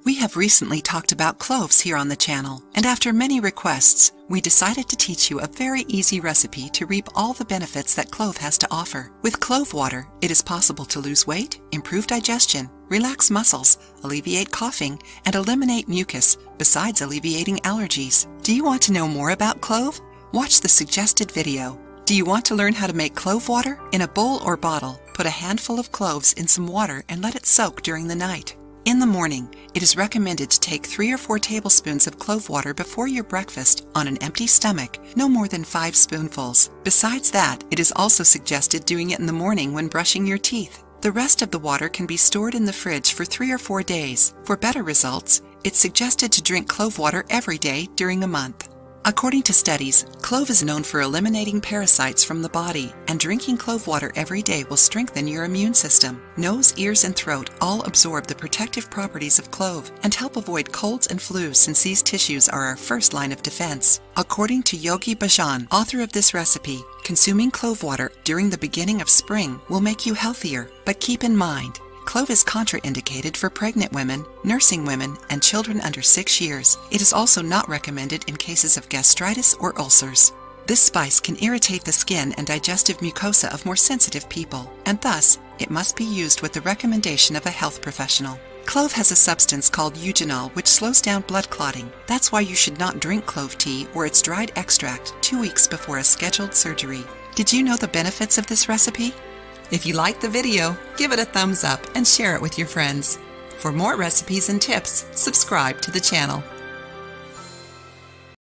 We have recently talked about cloves here on the channel, and after many requests, we decided to teach you a very easy recipe to reap all the benefits that clove has to offer. With clove water, it is possible to lose weight, improve digestion, relax muscles, alleviate coughing, and eliminate mucus, besides alleviating allergies. Do you want to know more about clove? Watch the suggested video. Do you want to learn how to make clove water? In a bowl or bottle, put a handful of cloves in some water and let it soak during the night. In the morning, it is recommended to take 3 or 4 tablespoons of clove water before your breakfast on an empty stomach, no more than 5 spoonfuls. Besides that, it is also suggested doing it in the morning when brushing your teeth. The rest of the water can be stored in the fridge for 3 or 4 days. For better results, it's suggested to drink clove water every day during a month. According to studies, clove is known for eliminating parasites from the body, and drinking clove water every day will strengthen your immune system. Nose, ears, and throat all absorb the protective properties of clove and help avoid colds and flus, since these tissues are our first line of defense. According to Yogi Bhajan, author of this recipe, consuming clove water during the beginning of spring will make you healthier, but keep in mind, clove is contraindicated for pregnant women, nursing women, and children under 6 years. It is also not recommended in cases of gastritis or ulcers. This spice can irritate the skin and digestive mucosa of more sensitive people, and thus, it must be used with the recommendation of a health professional. Clove has a substance called eugenol which slows down blood clotting. That's why you should not drink clove tea or its dried extract 2 weeks before a scheduled surgery. Did you know the benefits of this recipe? If you liked the video, give it a thumbs up and share it with your friends. For more recipes and tips, subscribe to the channel.